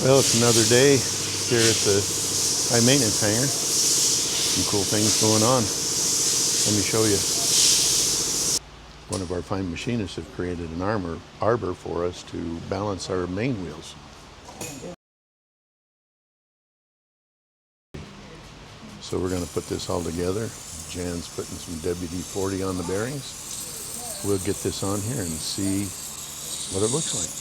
Well, it's another day here at the high maintenance hangar. Some cool things going on. Let me show you. One of our fine machinists have created an arbor for us to balance our main wheels. So we're going to put this all together. Jan's putting some WD-40 on the bearings. We'll get this on here and see what it looks like.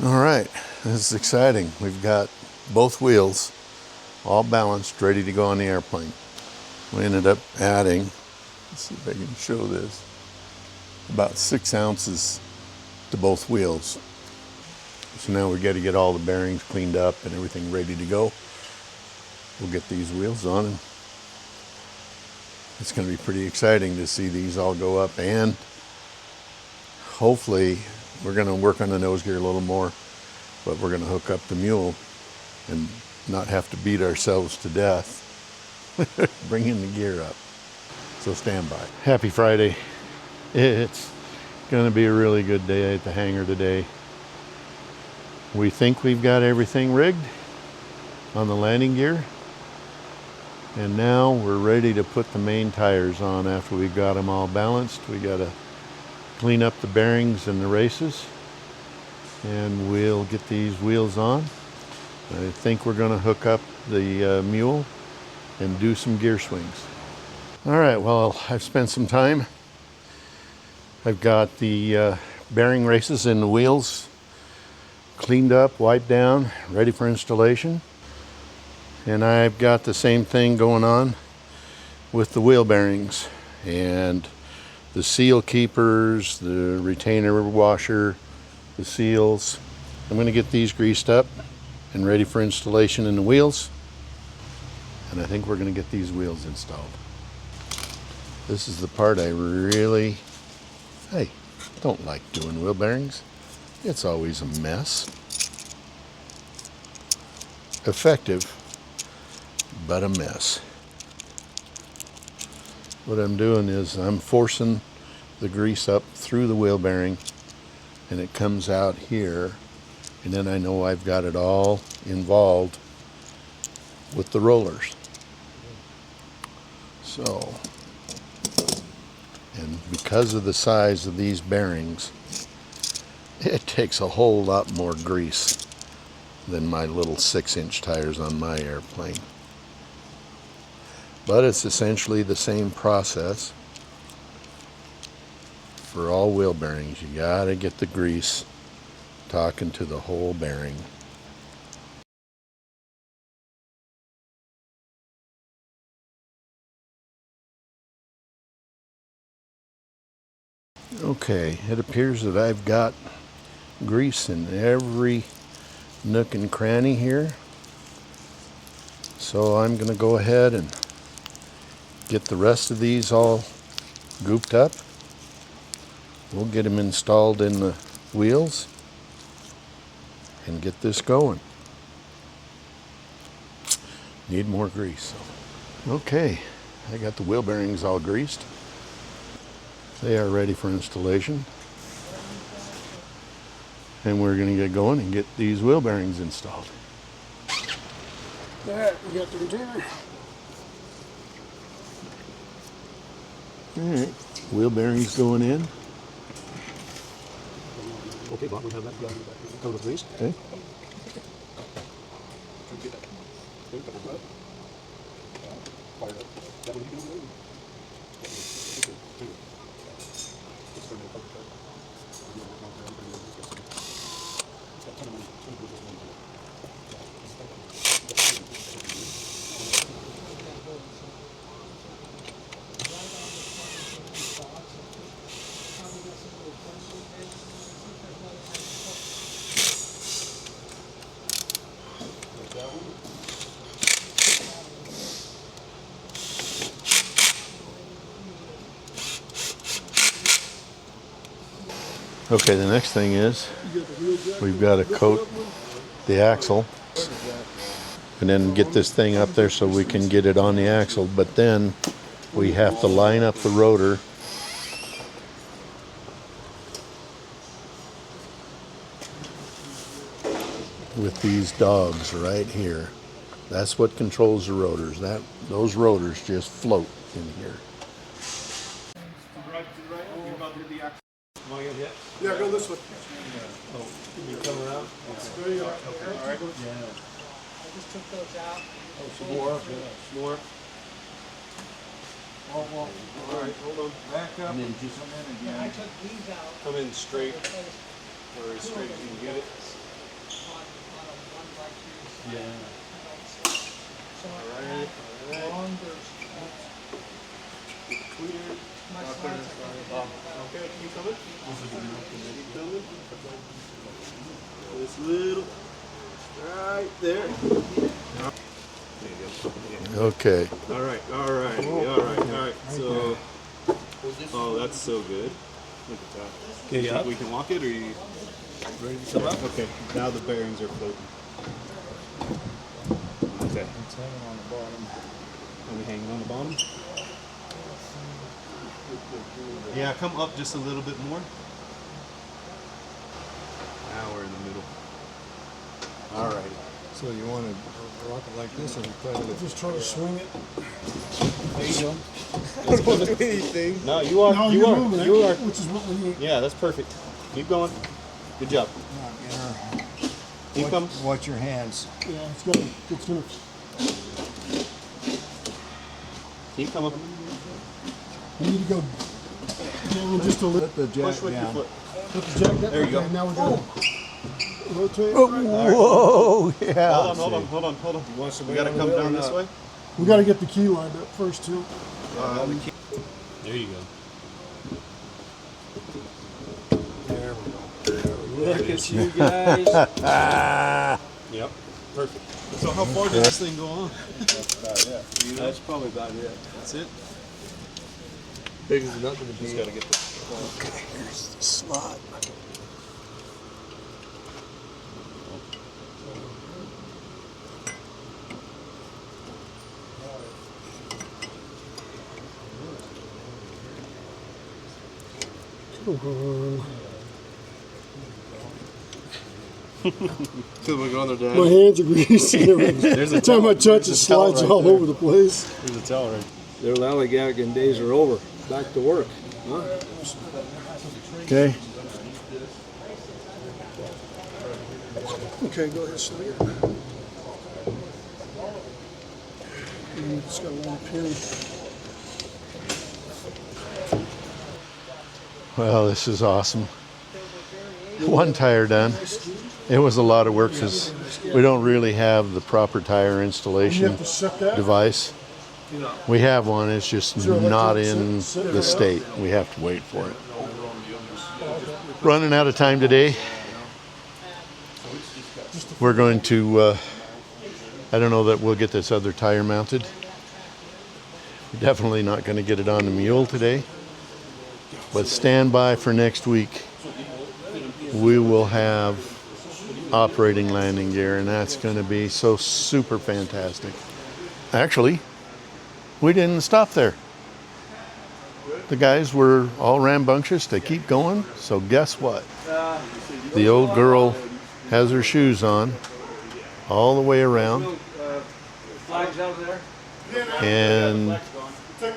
All right, this is exciting. We've got both wheels all balanced, ready to go on the airplane. We ended up adding, let's see if I can show this, about 6 ounces to both wheels. So now we got to get all the bearings cleaned up and everything ready to go. We'll get these wheels on, and it's going to be pretty exciting to see these all go up, and hopefully we're going to work on the nose gear a little more, but we're going to hook up the mule and not have to beat ourselves to death bringing the gear up. So stand by. Happy Friday. It's going to be a really good day at the hangar today. We think we've got everything rigged on the landing gear, and now we're ready to put the main tires on. After we've got them all balanced, we got to clean up the bearings and the races, and we'll get these wheels on. I think we're going to hook up the mule and do some gear swings. All right, well, I've spent some time. I've got the bearing races and the wheels cleaned up, wiped down, ready for installation. And I've got the same thing going on with the wheel bearings and the seal keepers, the retainer washer, the seals. I'm going to get these greased up and ready for installation in the wheels. And I think we're going to get these wheels installed. This is the part I don't like doing wheel bearings. It's always a mess. Effective, but a mess. What I'm doing is I'm forcing the grease up through the wheel bearing, and it comes out here, and then I know I've got it all involved with the rollers. So, and because of the size of these bearings, it takes a whole lot more grease than my little 6-inch tires on my airplane. But it's essentially the same process for all wheel bearings. You gotta get the grease talking to the whole bearing. Okay, it appears that I've got grease in every nook and cranny here. So I'm going to go ahead and get the rest of these all gooped up. We'll get them installed in the wheels and get this going. Need more grease. Okay, I got the wheel bearings all greased. They are ready for installation. And we're going to get going and get these wheel bearings installed. There, we got the container. Alright, wheel bearings going in. Okay, Bob, we have that covered, please. Okay. Okay, the next thing is we've got to coat the axle and then get this thing up there so we can get it on the axle, but then we have to line up the rotor with these dogs right here. That's what controls the rotors. Those rotors just float in here. Yeah, go this way. You come around? There you go. All right. Yeah. I just took those out. Oh, some more. Yeah. More. All All right, hold on. Back up. And then just come in Yeah, I again. took these out. Come in straight, Replaced or as straight as you can get it. on a 1x2. Yeah. So All I right. had All right. long, there's Clear. my slides. I can Okay, you coming? You coming? This little. Right there. Okay. All right, all right, all right, all right. So, oh, that's so good. Look at that. Okay, You yeah. think we can walk it, or you Ready to come up? Okay, now the bearings are floating. Okay. It's hanging on the bottom. Are we hanging on the bottom? Yeah, come up just a little bit more. Now we're in the middle. All right. So you want to rock it like this, or try to Just try to swing it. There you go. I don't want to do anything. No, you are. No, you you're are. moving You it, are. which is what we need. Yeah, that's perfect. Keep going. Good job. Keep coming. Watch your hands. Yeah, it's gonna. Keep coming. You need to go down just a little. Put the jack Push with your down. foot. Put the jack down. There you go. Okay, now we're gonna rotate. Whoa, yeah. Hold on, hold on, hold on, hold on. We gotta come down this way. We got to get the key lined up first too. There you go. There we go. Look at you guys. Yep, perfect. So how far does this thing go on? That's probably about it. That's it? Big as nothing to Just be. gotta get this. Okay, here's the slot. Feel like on there, My Dad. hands are greasy. Every time I touch it, slides right all there. over the place. There's a towel right. Their lollygagging days are over. Back to work. Huh? Okay. Okay, go ahead, swing it. And it's got a long pin. Well, this is awesome. One tire done. It was a lot of work because we don't really have the proper tire You installation have to set that. device. We have one, it's just Is there electric not in set the it state. We have to wait for it. running out of time today. We're going to, I don't know that we'll get this other tire mounted. We're definitely not going to get it on the mule today. But stand by for next week. We will have operating landing gear, and that's going to be so super fantastic. Actually, we didn't stop there. The guys were all rambunctious to keep going, so guess what? The old girl has her shoes on all the way around, Flags out there. and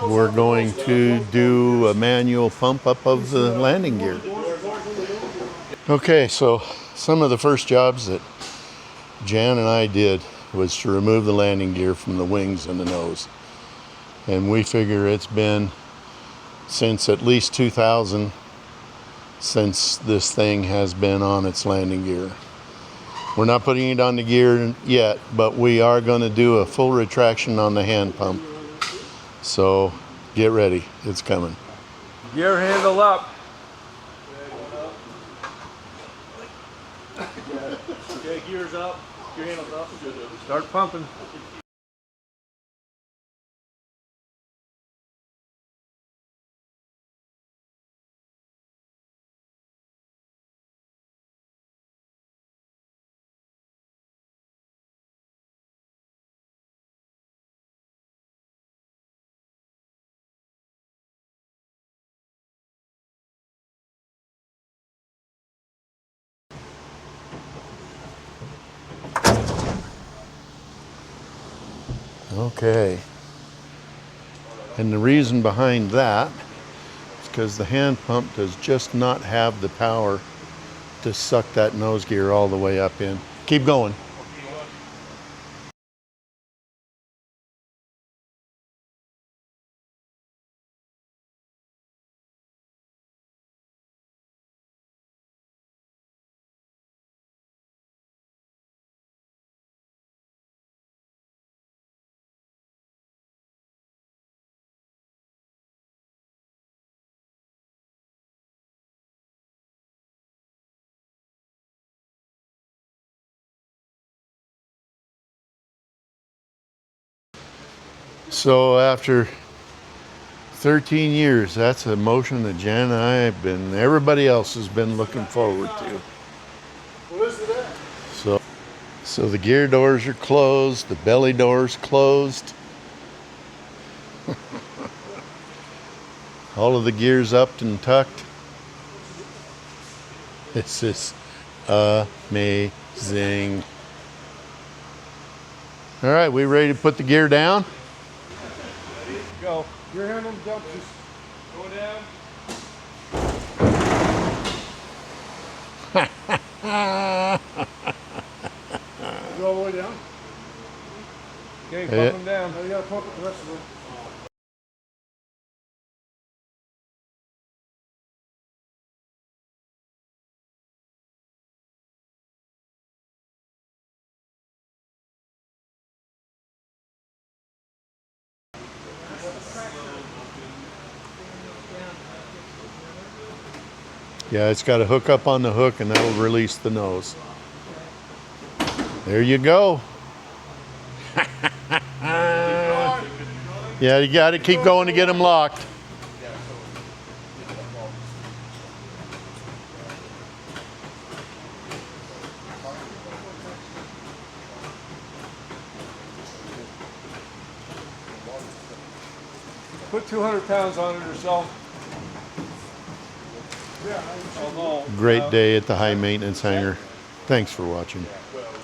we're going to do a manual pump up of the landing gear. Okay, so some of the first jobs that Jan and I did was to remove the landing gear from the wings and the nose. And we figure it's been since at least 2000 since this thing has been on its landing gear. We're not putting it on the gear yet, but we are going to do a full retraction on the hand pump. So get ready, it's coming. Gear handle up. Okay, gears up. Gear handles up. Start pumping. Okay. And the reason behind that is because the hand pump does just not have the power to suck that nose gear all the way up in. Keep going. So after 13 years, that's a motion that Jan and I have been, everybody else has been looking forward to. So the gear doors are closed, the belly door's closed. All of the gears up and tucked. This is amazing. All right, we ready to put the gear down? Go. Gear handle dump, just Go down. go all the way down. Okay, Yeah. pump them down. Now you gotta pump it the rest of it. Yeah, it's got to hook up on the hook and that'll release the nose. There you go. Yeah, you got to keep going to get them locked. Put 200 pounds on it or so. Great day at the high maintenance hangar. Thanks for watching.